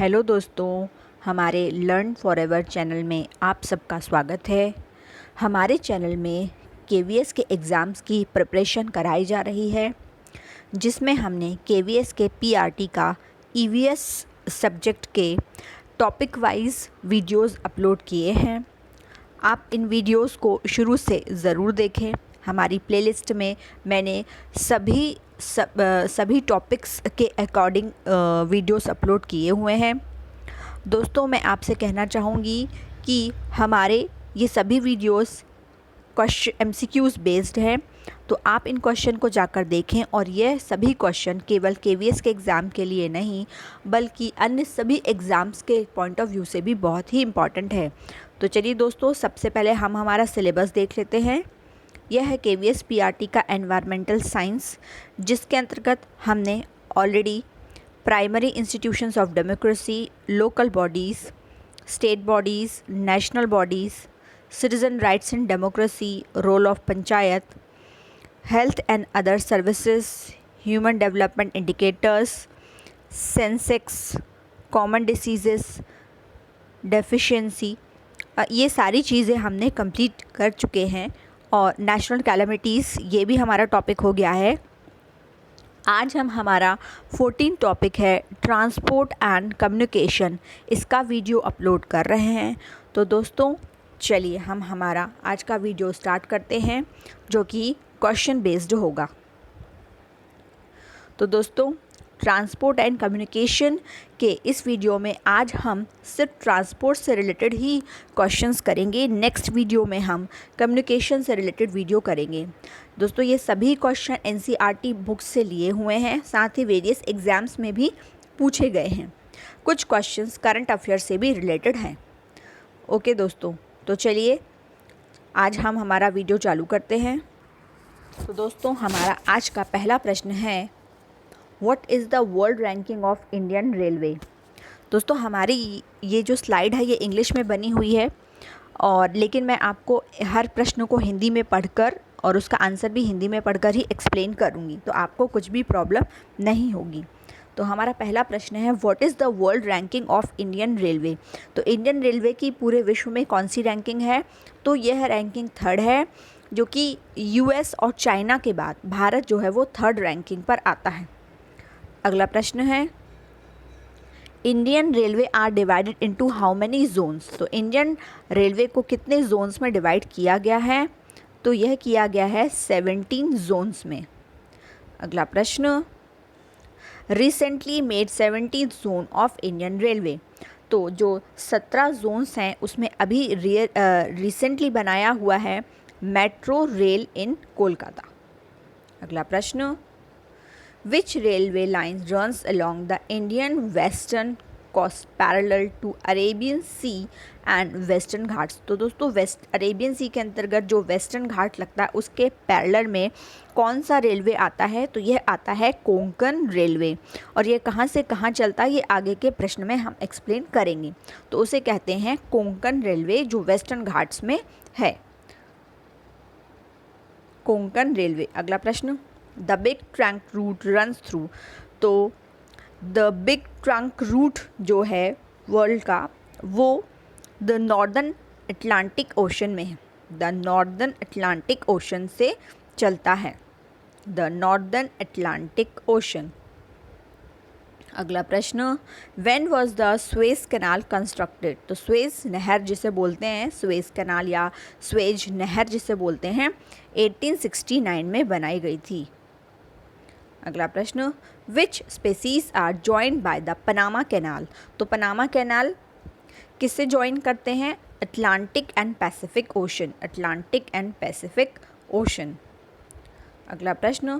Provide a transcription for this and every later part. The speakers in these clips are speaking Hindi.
हेलो दोस्तों, हमारे लर्न फॉरएवर चैनल में आप सबका स्वागत है। हमारे चैनल में केवीएस के एग्ज़ाम्स की प्रिपरेशन कराई जा रही है, जिसमें हमने केवीएस के पीआरटी का ईवीएस सब्जेक्ट के टॉपिक वाइज वीडियोस अपलोड किए हैं। आप इन वीडियोस को शुरू से ज़रूर देखें। हमारी प्लेलिस्ट में मैंने सभी टॉपिक्स के अकॉर्डिंग वीडियोस अपलोड किए हुए हैं। दोस्तों, मैं आपसे कहना चाहूँगी कि हमारे ये सभी वीडियोस क्वेश्चन एमसीक्यूज़ बेस्ड हैं, तो आप इन क्वेश्चन को जाकर देखें। और यह सभी क्वेश्चन केवल केवीएस के एग्ज़ाम के लिए नहीं, बल्कि अन्य सभी एग्ज़ाम्स के पॉइंट ऑफ व्यू से भी बहुत ही इम्पॉर्टेंट है। तो चलिए दोस्तों, सबसे पहले हम हमारा सिलेबस देख लेते हैं। यह है केवीएस पीआरटी का एनवायरमेंटल साइंस, जिसके अंतर्गत हमने already primary institutions of democracy, local bodies, state bodies, national bodies, citizen rights in democracy, role of panchayat, health and other services, human development indicators, Sensex, common diseases, deficiency, ये सारी चीज़ें हमने कंप्लीट कर चुके हैं। और नेशनल कैलेमिटीज़, ये भी हमारा टॉपिक हो गया है। आज हम हमारा 14 टॉपिक है ट्रांसपोर्ट एंड कम्युनिकेशन, इसका वीडियो अपलोड कर रहे हैं। तो दोस्तों चलिए हम हमारा आज का वीडियो स्टार्ट करते हैं, जो कि क्वेश्चन बेस्ड होगा। तो दोस्तों, ट्रांसपोर्ट एंड कम्युनिकेशन के इस वीडियो में आज हम सिर्फ ट्रांसपोर्ट से रिलेटेड ही क्वेश्चंस करेंगे। नेक्स्ट वीडियो में हम कम्युनिकेशन से रिलेटेड वीडियो करेंगे। दोस्तों, ये सभी क्वेश्चन एनसीईआरटी बुक्स से लिए हुए हैं, साथ ही वेरियस एग्ज़ाम्स में भी पूछे गए हैं। कुछ क्वेश्चंस करंट अफेयर से भी रिलेटेड हैं। ओके दोस्तों, तो चलिए आज हम हमारा वीडियो चालू करते हैं। तो दोस्तों, हमारा आज का पहला प्रश्न है, what is the world ranking of Indian railway. दोस्तों, हमारी ये जो स्लाइड है ये इंग्लिश में बनी हुई है, और लेकिन मैं आपको हर प्रश्न को हिंदी में पढ़कर और उसका आंसर भी हिंदी में पढ़कर ही एक्सप्लेन करूँगी, तो आपको कुछ भी प्रॉब्लम नहीं होगी। तो हमारा पहला प्रश्न है, what is the world ranking of Indian railway. तो इंडियन रेलवे की पूरे विश्व में कौन सी रैंकिंग है? तो यह रैंकिंग थर्ड है, जो कि यूएस और चाइना के बाद भारत जो है वो थर्ड रैंकिंग पर आता है। अगला प्रश्न है, Indian railway are divided into how many zones. तो इंडियन रेलवे को कितने जोन्स में डिवाइड किया गया है? तो यह किया गया है 17 जोन्स में। अगला प्रश्न, recently made 17 zone of Indian railway. तो जो 17 जोन्स हैं उसमें अभी रिसेंटली बनाया हुआ है मेट्रो रेल इन कोलकाता। अगला प्रश्न, Which railway lines runs along the Indian western coast parallel to Arabian Sea and Western Ghats। तो दोस्तों, अरेबियन सी के अंतर्गत जो वेस्टर्न घाट लगता है उसके पैरेलल में कौन सा रेलवे आता है? तो यह आता है कोंकण रेलवे। और ये कहाँ से कहाँ चलता है ये आगे के प्रश्न में हम एक्सप्लेन करेंगे। तो उसे कहते हैं कोंकण रेलवे, जो वेस्टर्न घाट्स में है, कोंकण रेलवे। अगला प्रश्न, the big trunk route runs through. तो द बिग ट्रंक रूट जो है वर्ल्ड का, वो द नॉर्दर्न अटलांटिक ओशन में है। द नॉर्दर्न अटलांटिक ओशन से चलता है, द नॉर्दर्न अटलांटिक ओशन। अगला प्रश्न, when was the Suez canal constructed. तो स्वेज नहर जिसे बोलते हैं, स्वेज कैनाल या स्वेज नहर जिसे बोलते हैं, 1869 में बनाई गई थी। अगला प्रश्न, which species are joined by the Panama Canal. तो पनामा कैनाल किससे जॉइन करते हैं? Atlantic and Pacific Ocean, Atlantic and Pacific Ocean. अगला प्रश्न,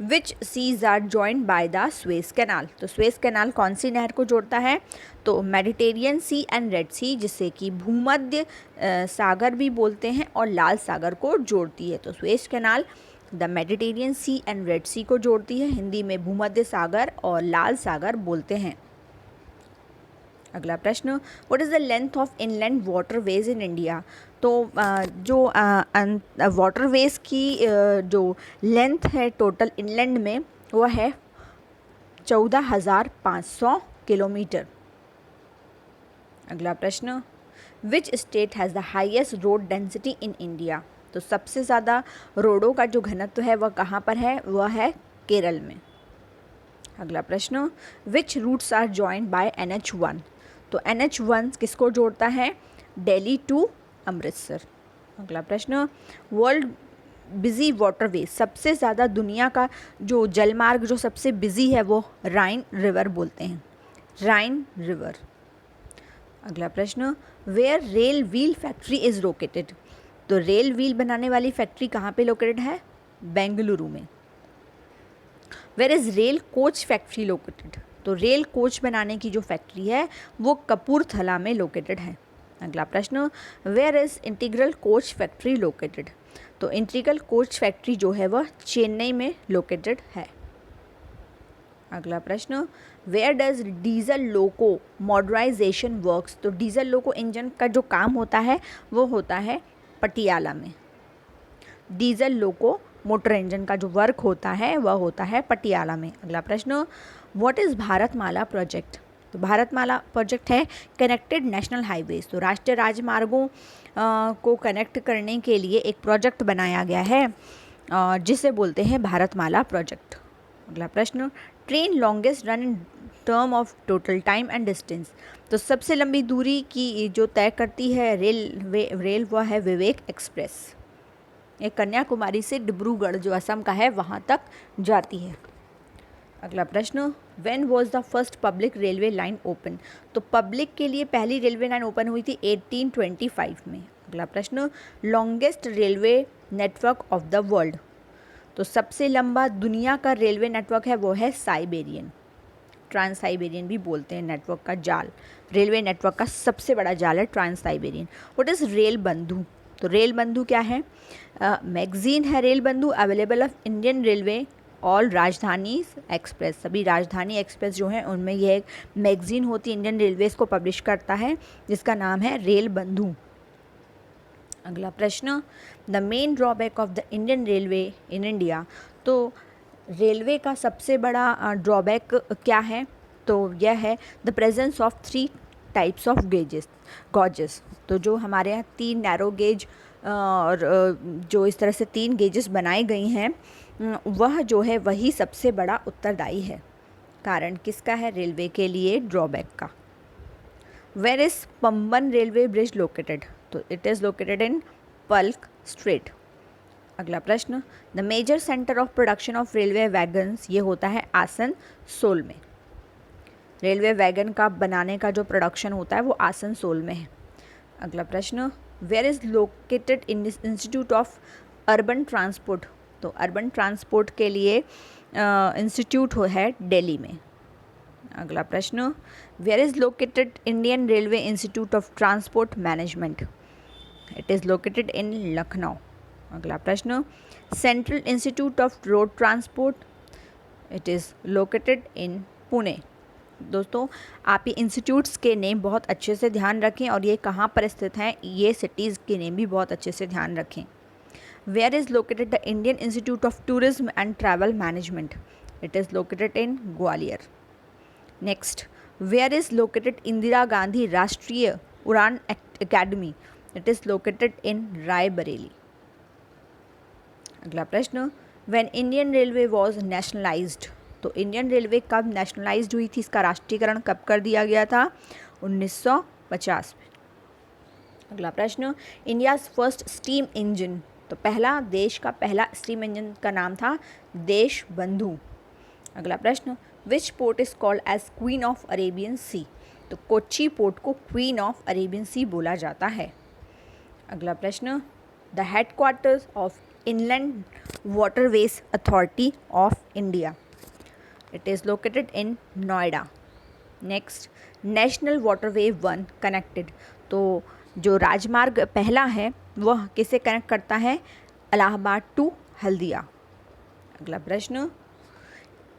which seas are joined by the Suez Canal. तो स्वेज कैनाल कौन सी नहर को जोड़ता है? तो Mediterranean Sea and Red Sea, जिसे कि भूमध्य सागर भी बोलते हैं, और लाल सागर को जोड़ती है। तो Suez Canal the Mediterranean Sea and Red Sea को जोड़ती है, हिंदी में भूमध्य सागर और लाल सागर बोलते हैं। अगला प्रश्न, what is the length of inland waterways in India. तो जो वाटरवेज की जो लेंथ है टोटल इनलैंड में, वह है 14,500 किलोमीटर। अगला प्रश्न, which state has the highest road density in India? तो सबसे ज़्यादा रोडों का जो घनत्व है वह कहाँ पर है? वह है केरल में। अगला प्रश्न, which routes are joined by NH1? तो NH1 किसको जोड़ता है? दिल्ली टू अमृतसर। अगला प्रश्न, वर्ल्ड बिजी वाटरवे, सबसे ज़्यादा दुनिया का जो जलमार्ग जो सबसे बिजी है वो राइन रिवर बोलते हैं, राइन रिवर। अगला प्रश्न, where rail wheel factory is located? तो रेल व्हील बनाने वाली फैक्ट्री कहाँ पे लोकेटेड है? बेंगलुरु में। Where is rail coach factory located? तो रेल कोच बनाने की जो फैक्ट्री है वो कपूरथला में लोकेटेड है। अगला प्रश्न, where is integral coach factory located? तो इंटीग्रल कोच फैक्ट्री जो है वह चेन्नई में लोकेटेड है। अगला प्रश्न, where does diesel loco modernisation works? तो डीजल लोको इंजन का जो काम होता है वो होता है पटियाला में। डीजल लोको मोटर इंजन का जो वर्क होता है वह होता है पटियाला में। अगला प्रश्न, व्हाट इज़ भारतमाला प्रोजेक्ट? तो भारतमाला प्रोजेक्ट है कनेक्टेड नेशनल हाईवेज, तो राष्ट्रीय राजमार्गों को कनेक्ट करने के लिए एक प्रोजेक्ट बनाया गया है जिसे बोलते हैं भारतमाला प्रोजेक्ट। अगला प्रश्न, train longest run in term of total time and distance? तो सबसे लंबी दूरी की जो तय करती है रेल वह है विवेक एक्सप्रेस। ये कन्याकुमारी से डिब्रूगढ़ जो असम का है वहाँ तक जाती है। अगला प्रश्न, when was the first public railway line open? तो पब्लिक के लिए पहली रेलवे लाइन ओपन हुई थी 1825 में। अगला प्रश्न, longest railway network of the world? तो सबसे लंबा दुनिया का रेलवे नेटवर्क है वो है साइबेरियन, ट्रांस साइबेरियन भी बोलते हैं नेटवर्क का जाल। रेलवे नेटवर्क का सबसे बड़ा जाल है trans Siberian. What is rail Bandhu? तो रेल बंधु क्या है? मैगजीन है रेल बंधु, available of Indian railway all राजधानी एक्सप्रेस। सभी राजधानी एक्सप्रेस जो हैं उनमें यह एक मैगजीन होती है, इंडियन रेलवेज़ को पब्लिश करता है, जिसका नाम है रेल बंधु। अगला प्रश्न, the main drawback of the Indian railway in India? तो रेलवे का सबसे बड़ा ड्रॉबैक क्या है? तो यह है the presence of 3 types of gauges. तो जो हमारे यहाँ 3 नैरो गेज और जो इस तरह से 3 गेजेस बनाई गई हैं वह जो है वही सबसे बड़ा उत्तरदायी है। कारण किसका है रेलवे के लिए ड्रॉबैक का? Where is Pamban railway bridge located? तो it is located in Palk strait. अगला प्रश्न, the major centre of production of railway wagons, ये होता है आसनसोल में। रेलवे वैगन का बनाने का जो प्रोडक्शन होता है वो आसनसोल में है। अगला प्रश्न, where is located institute of urban transport? तो अर्बन ट्रांसपोर्ट के लिए इंस्टीट्यूट है दिल्ली में। अगला प्रश्न, where is located Indian railway institute of transport management? It is located in Lucknow. अगला प्रश्न, central institute of road transport? It is located in Pune. दोस्तों आप ये इंस्टीट्यूट्स के नेम बहुत अच्छे से ध्यान रखें और ये कहाँ पर स्थित हैं ये सिटीज़ के नेम भी बहुत अच्छे से ध्यान रखें। Where is located the Indian institute of tourism and travel management? It is located in Gwalior. Next, where is located Indira Gandhi Rashtriya Uran academy? It is located in Raebareli. अगला प्रश्न, when Indian railway was nationalised? तो इंडियन रेलवे कब नेशनलाइज्ड हुई थी, इसका राष्ट्रीयकरण कब कर दिया गया था? 1950 में। अगला प्रश्न, इंडियाज़ फर्स्ट स्टीम इंजन? तो देश का पहला स्टीम इंजन का नाम था देश बंधु। अगला प्रश्न, which port is called as queen of Arabian sea? तो कोच्चि पोर्ट को क्वीन ऑफ अरेबियन सी बोला जाता है। अगला प्रश्न, the headquarters of inland waterways authority of India? It is located in Noida. Next, national waterway 1 connected? तो जो राजमार्ग पहला है वह किसे कनेक्ट करता है? इलाहाबाद टू हल्दिया। अगला प्रश्न,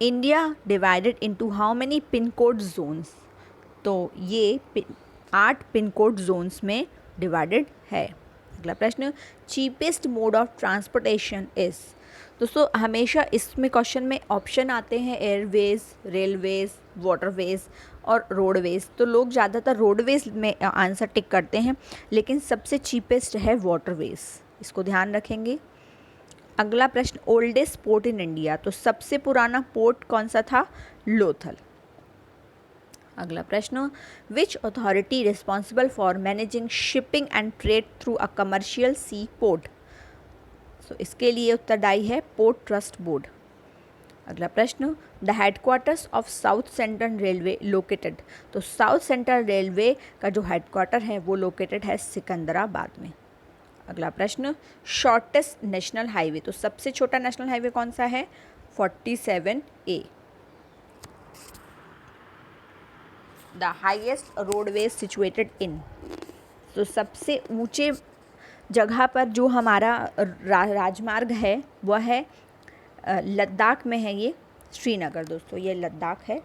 India divided into how many pin code zones? तो ये 8 पिन कोड जोन्स में डिवाइडेड है। अगला प्रश्न, cheapest mode of transportation is? दोस्तों हमेशा इसमें क्वेश्चन में ऑप्शन आते हैं एयरवेज, रेलवेज, वाटरवेज और रोडवेज। तो लोग ज़्यादातर रोडवेज में आंसर टिक करते हैं, लेकिन सबसे चीपेस्ट है वाटरवेज, इसको ध्यान रखेंगे। अगला प्रश्न, ओल्डेस्ट पोर्ट इन इंडिया, तो सबसे पुराना पोर्ट कौन सा था? लोथल। अगला प्रश्न, which authority responsible for managing shipping and trade through a commercial sea port? So इसके लिए उत्तरदायी है पोर्ट ट्रस्ट बोर्ड। अगला प्रश्न, the headquarters of south central railway located, तो साउथ सेंट्रल रेलवे का जो हेडक्वार्टर है वो लोकेटेड है सिकंदराबाद में। अगला प्रश्न, शॉर्टेस्ट नेशनल हाईवे, तो सबसे छोटा नेशनल हाईवे कौन सा है? 47A। The highest roadways situated in, तो सबसे ऊंचे जगह पर जो हमारा राजमार्ग है वह है लद्दाख में है, ये श्रीनगर। दोस्तों ये लद्दाख है।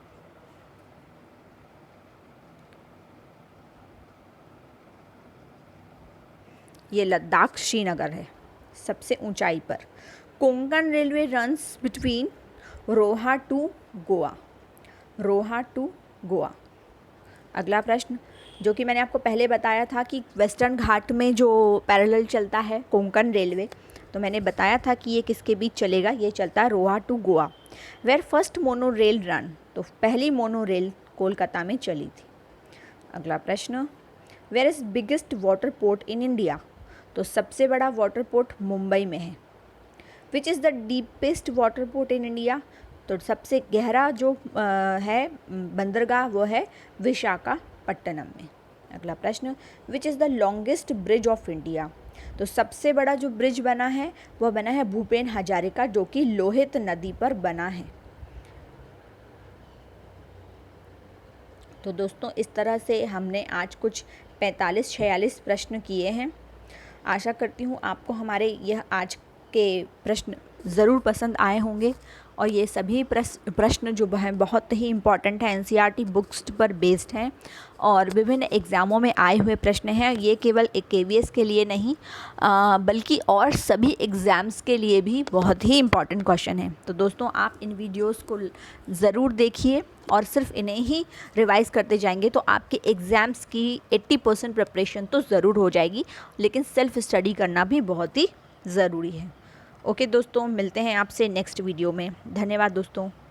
ये लद्दाख श्रीनगर है सबसे ऊंचाई पर। Konkan railway runs between Roha to Goa, Roha to Goa. अगला प्रश्न, जो कि मैंने आपको पहले बताया था कि वेस्टर्न घाट में जो पैरेलल चलता है कोंकण रेलवे, तो मैंने बताया था कि ये किसके बीच चलेगा? ये चलता है Roha to Goa. Where first mono rail run, तो पहली मोनो रेल कोलकाता में चली थी। अगला प्रश्न, where is biggest water port in India, तो सबसे बड़ा वाटर पोर्ट मुंबई में है। Which is the deepest water port in India, तो सबसे गहरा जो है बंदरगाह वो है विशाखापट्टनम में। अगला प्रश्न, विच is the longest bridge of India, तो सबसे बड़ा जो ब्रिज बना है वह बना है भूपेन हजारिका, जो कि लोहित नदी पर बना है। तो दोस्तों इस तरह से हमने आज कुछ 45-46 प्रश्न किए हैं। आशा करती हूँ आपको हमारे यह आज के प्रश्न ज़रूर पसंद आए होंगे, और ये सभी प्रश्न जो हैं बहुत ही इम्पॉर्टेंट हैं, एनसीईआरटी बुक्स पर बेस्ड हैं और विभिन्न एग्ज़ामों में आए हुए प्रश्न हैं। ये केवल एक केवीएस के लिए नहीं बल्कि और सभी एग्ज़ाम्स के लिए भी बहुत ही इम्पॉर्टेंट क्वेश्चन हैं। तो दोस्तों आप इन वीडियोस को ज़रूर देखिए और सिर्फ इन्हें ही रिवाइज़ करते जाएंगे तो आपके एग्ज़ाम्स की 80% प्रिपरेशन तो ज़रूर हो जाएगी, लेकिन सेल्फ स्टडी करना भी बहुत ही ज़रूरी है। ओके दोस्तों, मिलते हैं आपसे नेक्स्ट वीडियो में। धन्यवाद दोस्तों।